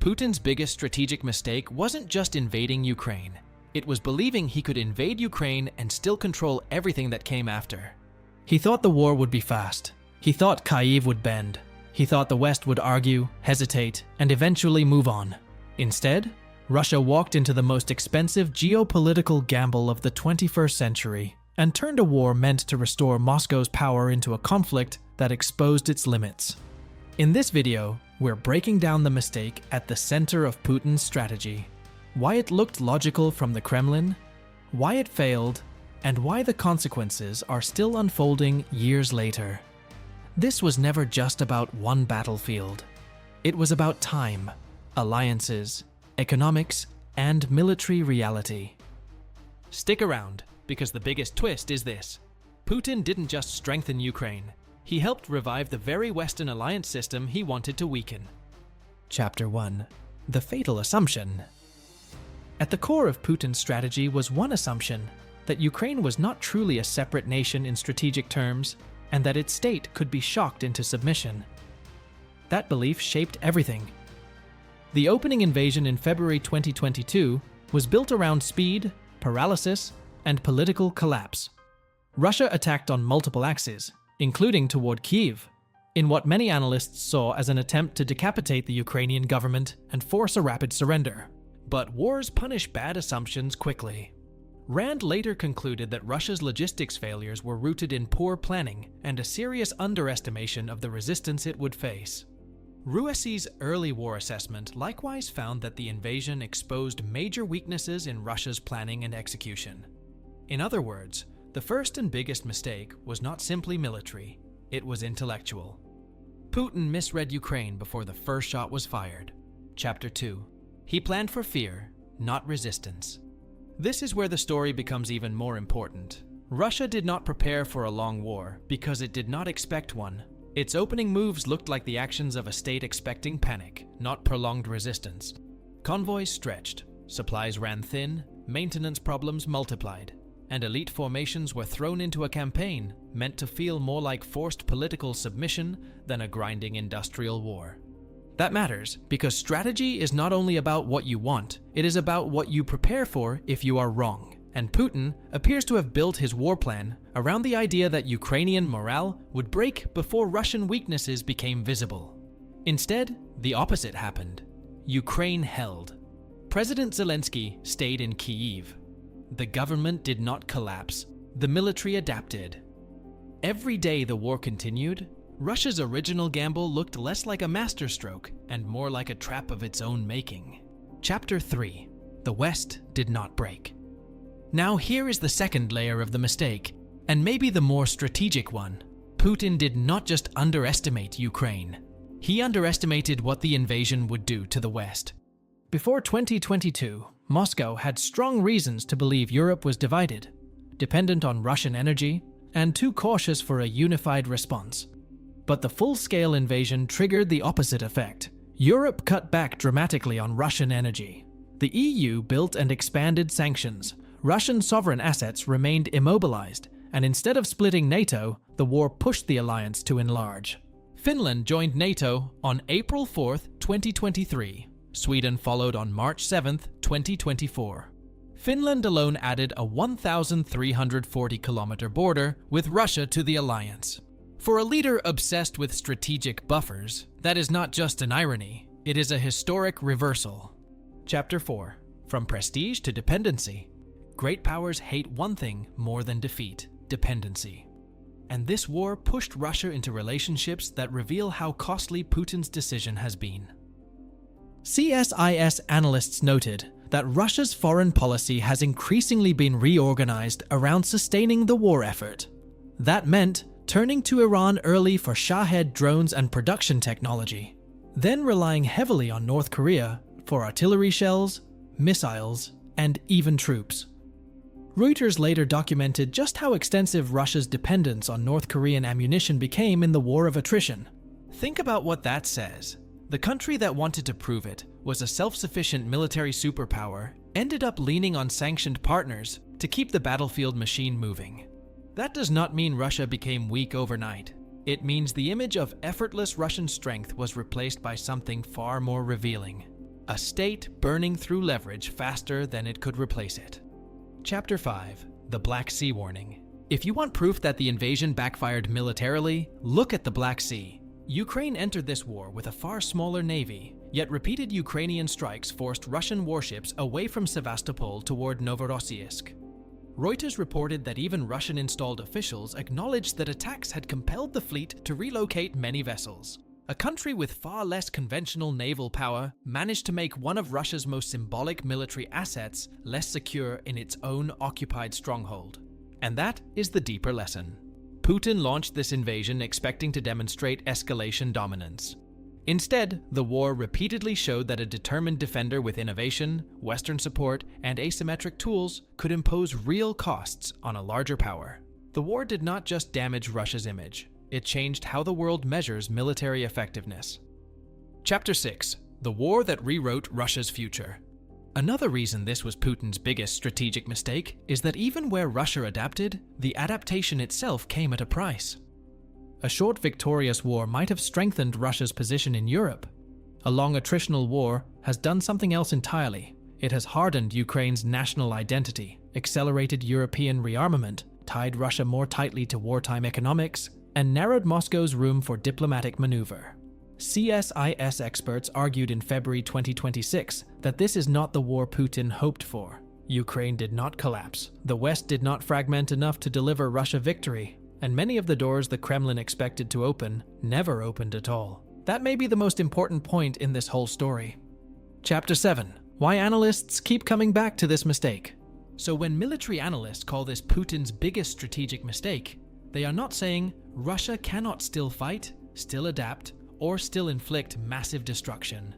Putin's biggest strategic mistake wasn't just invading Ukraine. It was believing he could invade Ukraine and still control everything that came after. He thought the war would be fast. He thought Kyiv would bend. He thought the West would argue, hesitate, and eventually move on. Instead, Russia walked into the most expensive geopolitical gamble of the 21st century and turned a war meant to restore Moscow's power into a conflict that exposed its limits. In this video, we're breaking down the mistake at the center of Putin's strategy, why it looked logical from the Kremlin, why it failed, and why the consequences are still unfolding years later. This was never just about one battlefield. It was about time, alliances, economics, and military reality. Stick around, because the biggest twist is this. Putin didn't just strengthen Ukraine. He helped revive the very Western alliance system he wanted to weaken. Chapter 1. The Fatal Assumption. At the core of Putin's strategy was one assumption, that Ukraine was not truly a separate nation in strategic terms, and that its state could be shocked into submission. That belief shaped everything. The opening invasion in February 2022 was built around speed, paralysis, and political collapse. Russia attacked on multiple axes, including toward Kyiv, in what many analysts saw as an attempt to decapitate the Ukrainian government and force a rapid surrender. But wars punish bad assumptions quickly. Rand later concluded that Russia's logistics failures were rooted in poor planning and a serious underestimation of the resistance it would face. Ruessi's early war assessment likewise found that the invasion exposed major weaknesses in Russia's planning and execution. In other words, the first and biggest mistake was not simply military, it was intellectual. Putin misread Ukraine before the first shot was fired. Chapter 2. He planned for fear, not resistance. This is where the story becomes even more important. Russia did not prepare for a long war because it did not expect one. Its opening moves looked like the actions of a state expecting panic, not prolonged resistance. Convoys stretched, supplies ran thin, maintenance problems multiplied, and elite formations were thrown into a campaign meant to feel more like forced political submission than a grinding industrial war. That matters because strategy is not only about what you want, it is about what you prepare for if you are wrong. And Putin appears to have built his war plan around the idea that Ukrainian morale would break before Russian weaknesses became visible. Instead, the opposite happened. Ukraine held. President Zelensky stayed in Kyiv. The government did not collapse. The military adapted. Every day the war continued, Russia's original gamble looked less like a masterstroke and more like a trap of its own making. Chapter 3. The West did not break. Now here is the second layer of the mistake, and maybe the more strategic one. Putin did not just underestimate Ukraine. He underestimated what the invasion would do to the West. Before 2022, Moscow had strong reasons to believe Europe was divided, dependent on Russian energy, and too cautious for a unified response. But the full-scale invasion triggered the opposite effect. Europe cut back dramatically on Russian energy. The EU built and expanded sanctions. Russian sovereign assets remained immobilized, and instead of splitting NATO, the war pushed the alliance to enlarge. Finland joined NATO on April 4, 2023. Sweden followed on March 7, 2024. Finland alone added a 1,340-kilometer border with Russia to the alliance. For a leader obsessed with strategic buffers, that is not just an irony, it is a historic reversal. Chapter 4. From prestige to dependency. Great powers hate one thing more than defeat: dependency. And this war pushed Russia into relationships that reveal how costly Putin's decision has been. CSIS analysts noted that Russia's foreign policy has increasingly been reorganized around sustaining the war effort. That meant turning to Iran early for Shahed drones and production technology, then relying heavily on North Korea for artillery shells, missiles, and even troops. Reuters later documented just how extensive Russia's dependence on North Korean ammunition became in the war of attrition. Think about what that says. The country that wanted to prove it was a self-sufficient military superpower ended up leaning on sanctioned partners to keep the battlefield machine moving. That does not mean Russia became weak overnight. It means the image of effortless Russian strength was replaced by something far more revealing: A state burning through leverage faster than it could replace it. Chapter 5. The Black Sea Warning. If you want proof that the invasion backfired militarily, look at the Black Sea. Ukraine entered this war with a far smaller navy, yet repeated Ukrainian strikes forced Russian warships away from Sevastopol toward Novorossiysk. Reuters reported that even Russian-installed officials acknowledged that attacks had compelled the fleet to relocate many vessels. A country with far less conventional naval power managed to make one of Russia's most symbolic military assets less secure in its own occupied stronghold. And that is the deeper lesson. Putin launched this invasion expecting to demonstrate escalation dominance. Instead, the war repeatedly showed that a determined defender with innovation, Western support, and asymmetric tools could impose real costs on a larger power. The war did not just damage Russia's image, it changed how the world measures military effectiveness. Chapter 6. The war that rewrote Russia's future. Another reason this was Putin's biggest strategic mistake is that even where Russia adapted, the adaptation itself came at a price. A short victorious war might have strengthened Russia's position in Europe. A long attritional war has done something else entirely. It has hardened Ukraine's national identity, accelerated European rearmament, tied Russia more tightly to wartime economics, and narrowed Moscow's room for diplomatic maneuver. CSIS experts argued in February 2026 that this is not the war Putin hoped for. Ukraine did not collapse, the West did not fragment enough to deliver Russia victory, and many of the doors the Kremlin expected to open never opened at all. That may be the most important point in this whole story. Chapter 7. Why analysts keep coming back to this mistake. So when military analysts call this Putin's biggest strategic mistake, they are not saying Russia cannot still fight, still adapt, or still inflict massive destruction.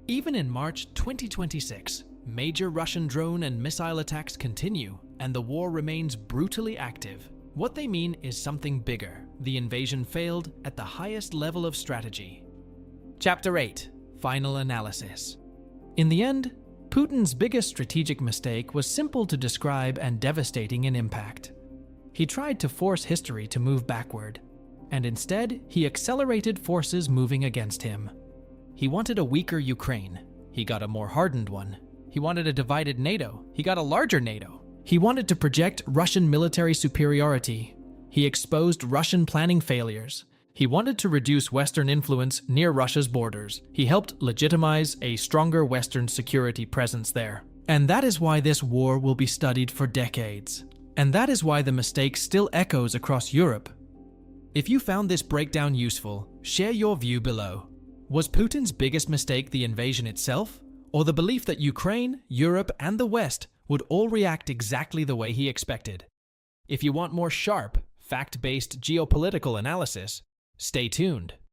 Even in March 2026, major Russian drone and missile attacks continue, and the war remains brutally active. What they mean is something bigger. The invasion failed at the highest level of strategy. Chapter 8. Final Analysis. In the end, Putin's biggest strategic mistake was simple to describe and devastating in impact. He tried to force history to move backward, and instead, he accelerated forces moving against him. He wanted a weaker Ukraine. He got a more hardened one. He wanted a divided NATO. He got a larger NATO. He wanted to project Russian military superiority. He exposed Russian planning failures. He wanted to reduce Western influence near Russia's borders. He helped legitimize a stronger Western security presence there. And that is why this war will be studied for decades. And that is why the mistake still echoes across Europe. If you found this breakdown useful, share your view below. Was Putin's biggest mistake the invasion itself, or the belief that Ukraine, Europe, and the West would all react exactly the way he expected? If you want more sharp, fact-based geopolitical analysis, stay tuned.